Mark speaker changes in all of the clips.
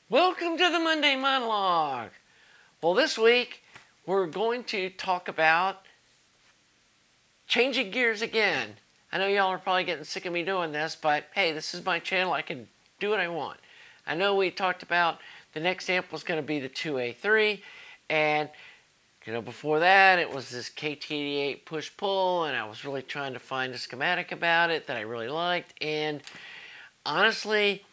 Speaker 1: Welcome to the Monday Monologue. Well, this week we're going to talk about changing gears again. I know y'all are probably getting sick of me doing this, but hey, this is my channel. I can do what I want. I know we talked about the next amp was going to be the 2A3, and before that it was this KT88 push-pull, and I was really trying to find a schematic about it that I really liked. And honestly,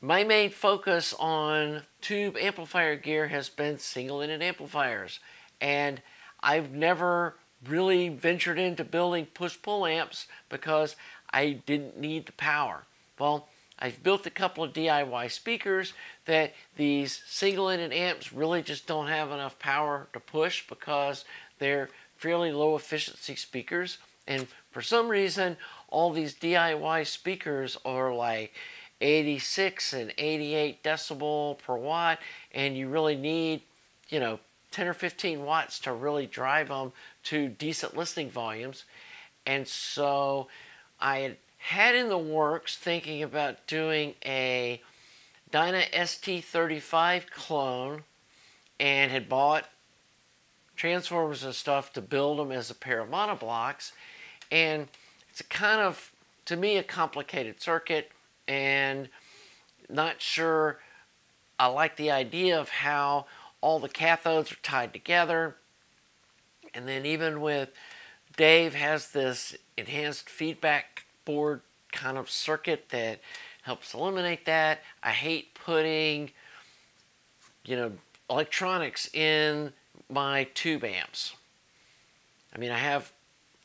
Speaker 1: my main focus on tube amplifier gear has been single-ended amplifiers, and I've never really ventured into building push-pull amps because I didn't need the power. Well, I've built a couple of DIY speakers that these single-ended amps really just don't have enough power to push because they're fairly low efficiency speakers, and for some reason all these DIY speakers are like 86 and 88 decibel per watt, and you really need 10 or 15 watts to really drive them to decent listening volumes. And so I had in the works thinking about doing a Dyna ST35 clone, and had bought transformers and stuff to build them as a pair of monoblocks. And it's a kind of, to me, a complicated circuit, and not sure I like the idea of how all the cathodes are tied together. And then even with Dave has this enhanced feedback board kind of circuit that helps eliminate that. I hate putting electronics in my tube amps. I mean, I have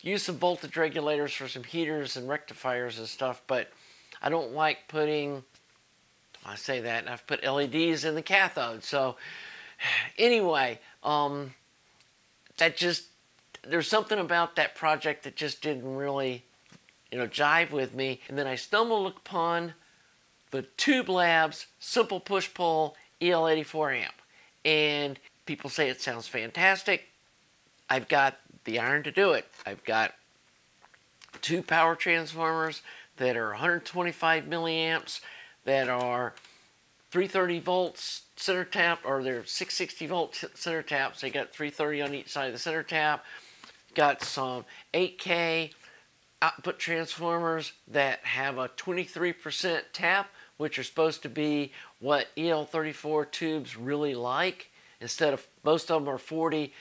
Speaker 1: used some voltage regulators for some heaters and rectifiers and stuff, but I don't like putting, I say that, and I've put LEDs in the cathode. So anyway, there's something about that project that just didn't really, jive with me. And then I stumbled upon the Tube Labs Simple Push-Pull EL84 amp. And people say it sounds fantastic. I've got the iron to do it. I've got two power transformers that are 125 milliamps, that are 330 volts center tap, or they're 660 volt center taps. They got 330 on each side of the center tap. Got some 8K output transformers that have a 23% tap, which are supposed to be what EL34 tubes really like. Instead of, most of them are 40.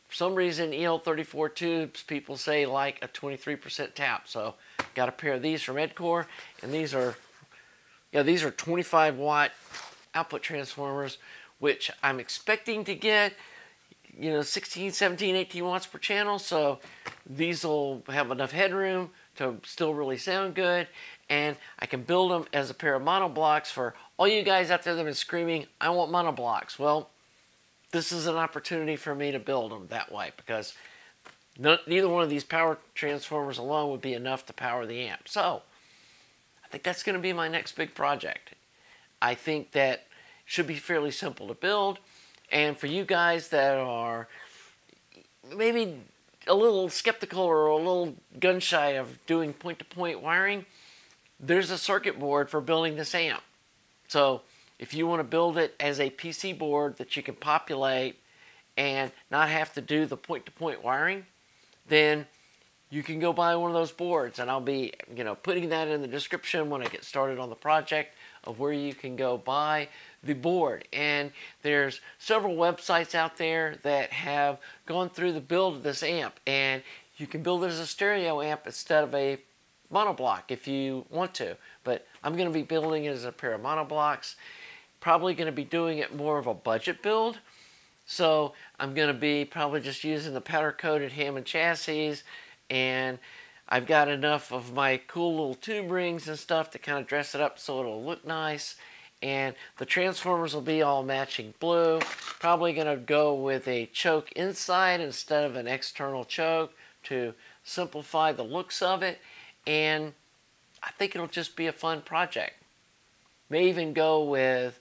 Speaker 1: For some reason, EL34 tubes, people say, like a 23% tap. So got a pair of these from Edcore, and these are 25 watt output transformers, which I'm expecting to get 16, 17, 18 watts per channel. So these will have enough headroom to still really sound good, and I can build them as a pair of monoblocks for all you guys out there that have been screaming, I want monoblocks. Well, this is an opportunity for me to build them that way, because neither one of these power transformers alone would be enough to power the amp. So I think that's going to be my next big project. I think that it should be fairly simple to build. And for you guys that are maybe a little skeptical or a little gun shy of doing point-to-point wiring, there's a circuit board for building this amp. So if you want to build it as a PC board that you can populate and not have to do the point-to-point wiring, then you can go buy one of those boards. And I'll be putting that in the description when I get started on the project of where you can go buy the board. And there's several websites out there that have gone through the build of this amp, and you can build it as a stereo amp instead of a monoblock if you want to. But I'm going to be building it as a pair of monoblocks. Probably going to be doing it more of a budget build. So I'm going to be probably just using the powder-coated Hammond chassis, and I've got enough of my cool little tube rings and stuff to kind of dress it up so it'll look nice. And the transformers will be all matching blue. Probably going to go with a choke inside instead of an external choke to simplify the looks of it. And I think it'll just be a fun project. May even go with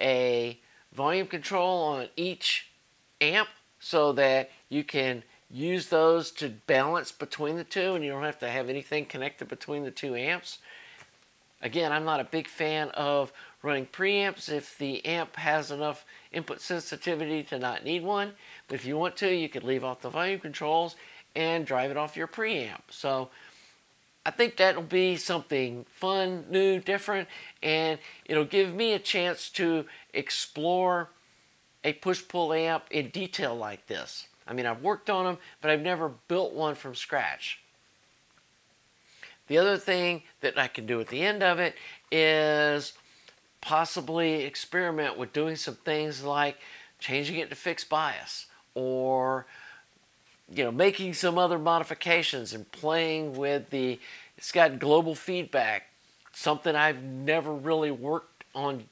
Speaker 1: a volume control on each amp so that you can use those to balance between the two, and you don't have to have anything connected between the two amps. Again, I'm not a big fan of running preamps if the amp has enough input sensitivity to not need one. But if you want to, you could leave off the volume controls and drive it off your preamp. So I think that'll be something fun, new, different, and it'll give me a chance to explore a push-pull amp in detail like this. I mean, I've worked on them, but I've never built one from scratch. The other thing that I can do at the end of it is possibly experiment with doing some things like changing it to fixed bias, or making some other modifications and playing with it's got global feedback, something I've never really worked on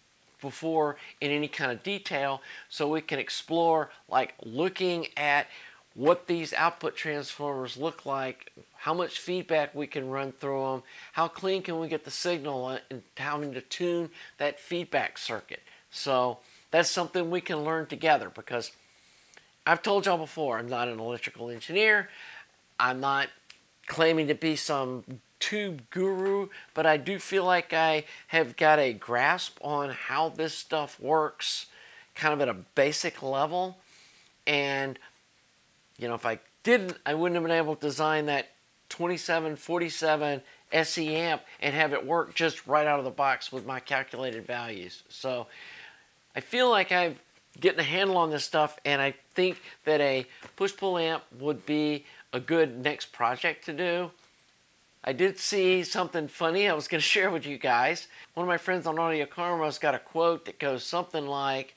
Speaker 1: before in any kind of detail, so we can explore, like looking at what these output transformers look like, how much feedback we can run through them, how clean can we get the signal, and having to tune that feedback circuit. So that's something we can learn together, because I've told y'all before, I'm not an electrical engineer. I'm not claiming to be some tube guru, but I do feel like I have got a grasp on how this stuff works, kind of at a basic level. And if I didn't, I wouldn't have been able to design that 2747 SE amp and have it work just right out of the box with my calculated values. So I feel like I'm getting a handle on this stuff, and I think that a push-pull amp would be a good next project to do. I did see something funny I was going to share with you guys. One of my friends on Audio Karma's got a quote that goes something like,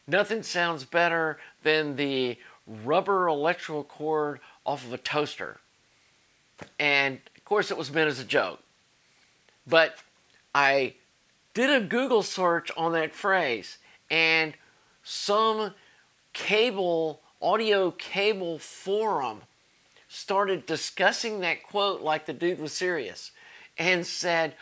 Speaker 1: "Nothing sounds better than the rubber electrical cord off of a toaster." And of course it was meant as a joke. But I did a Google search on that phrase, and some audio cable forum started discussing that quote like the dude was serious, and said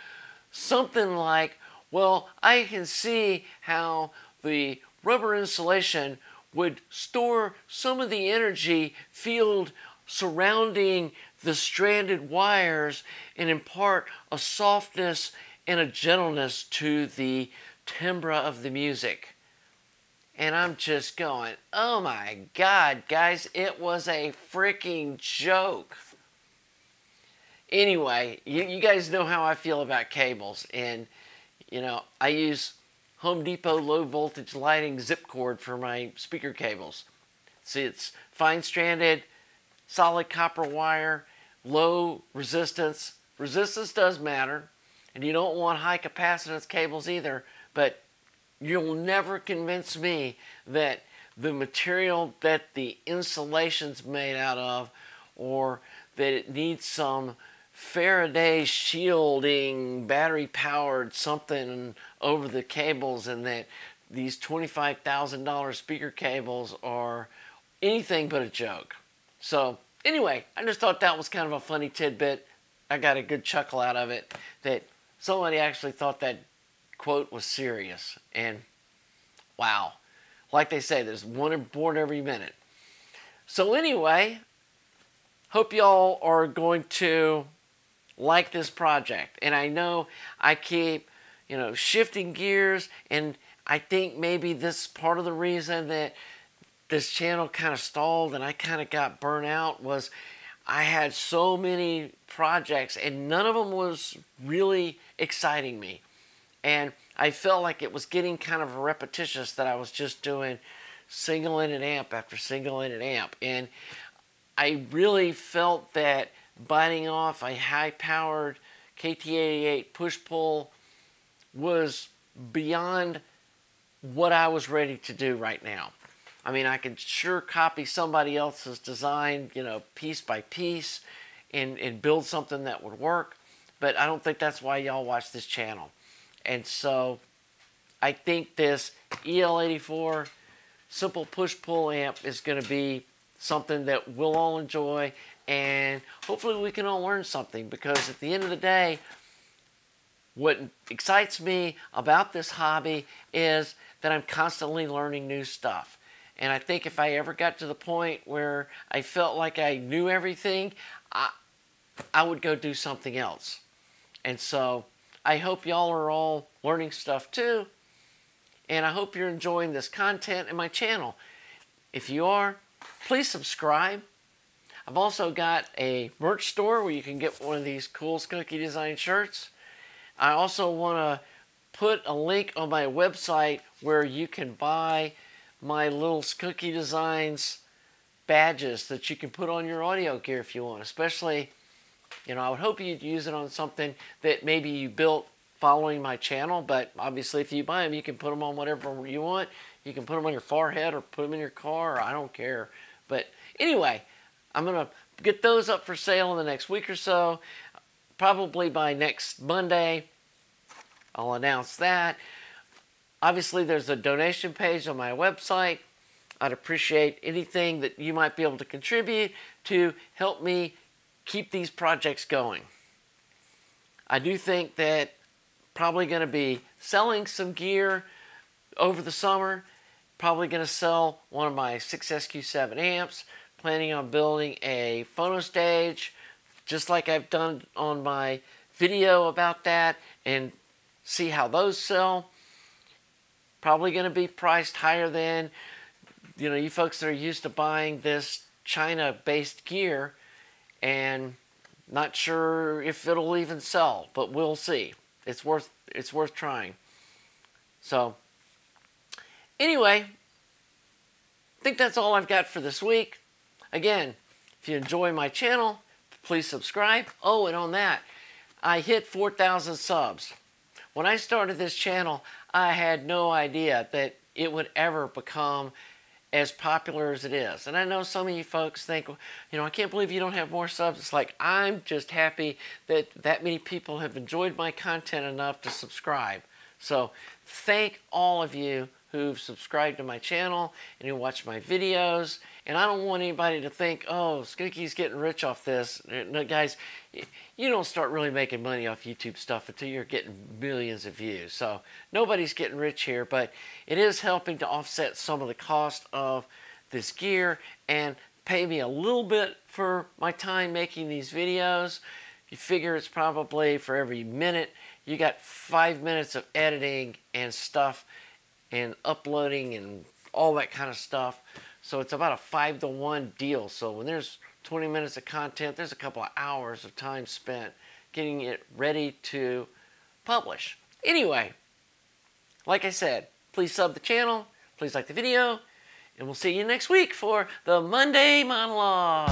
Speaker 1: something like, well, I can see how the rubber insulation would store some of the energy field surrounding the stranded wires and impart a softness and a gentleness to the timbre of the music. And I'm just going, oh my God, guys, it was a freaking joke. Anyway, you guys know how I feel about cables. And, I use Home Depot low voltage lighting zip cord for my speaker cables. See, it's fine stranded, solid copper wire, low resistance. Resistance does matter. And you don't want high capacitance cables either, but you'll never convince me that the material that the insulation's made out of, or that it needs some Faraday shielding, battery-powered something over the cables, and that these $25,000 speaker cables are anything but a joke. So anyway, I just thought that was kind of a funny tidbit. I got a good chuckle out of it, that somebody actually thought that quote was serious. And wow, like they say, there's one born every minute. So anyway, hope y'all are going to like this project. And I know I keep shifting gears, and I think maybe this is part of the reason that this channel kind of stalled and I kind of got burnt out, was I had so many projects and none of them was really exciting me. And I felt like it was getting kind of repetitious, that I was just doing single-ended amp after single-ended amp. And I really felt that biting off a high-powered KT88 push-pull was beyond what I was ready to do right now. I mean, I could sure copy somebody else's design, piece by piece, and build something that would work. But I don't think that's why y'all watch this channel. And so I think this EL84 simple push-pull amp is going to be something that we'll all enjoy, and hopefully we can all learn something, because at the end of the day, what excites me about this hobby is that I'm constantly learning new stuff. And I think if I ever got to the point where I felt like I knew everything, I would go do something else. And so I hope y'all are all learning stuff too. And I hope you're enjoying this content in my channel. If you are, please subscribe. I've also got a merch store where you can get one of these cool Skunky Design shirts. I also want to put a link on my website where you can buy my little Skunky Designs badges that you can put on your audio gear if you want. Especially, you know, I would hope you'd use it on something that maybe you built following my channel, but obviously if you buy them, you can put them on whatever you want. You can put them on your forehead or put them in your car, or I don't care. But anyway, I'm going to get those up for sale in the next week or so. Probably by next Monday, I'll announce that. Obviously, there's a donation page on my website. I'd appreciate anything that you might be able to contribute to help me keep these projects going. I do think that probably going to be selling some gear over the summer. Probably going to sell one of my 6SQ7 amps. Planning on building a phono stage, just like I've done on my video about that, and see how those sell. Probably going to be priced higher than, you know, you folks that are used to buying this China-based gear, and not sure if it'll even sell, but we'll see. It's worth trying. So anyway, I think that's all I've got for this week. Again, if you enjoy my channel, please subscribe. Oh, and on that, I hit 4,000 subs. When I started this channel, I had no idea that it would ever become as popular as it is. And I know some of you folks think, you know, I can't believe you don't have more subs. It's like, I'm just happy that that many people have enjoyed my content enough to subscribe. So thank all of you who've subscribed to my channel and who watch my videos. And I don't want anybody to think, oh, Skunky's getting rich off this. No, guys, you don't start really making money off YouTube stuff until you're getting millions of views. So nobody's getting rich here, but it is helping to offset some of the cost of this gear and pay me a little bit for my time making these videos. You figure it's probably for every minute, you got 5 minutes of editing and stuff and uploading and all that kind of stuff. So it's about a 5-to-1 deal. So when there's 20 minutes of content, there's a couple of hours of time spent getting it ready to publish. Anyway, like I said, please sub the channel, please like the video, and we'll see you next week for the Monday Monologue.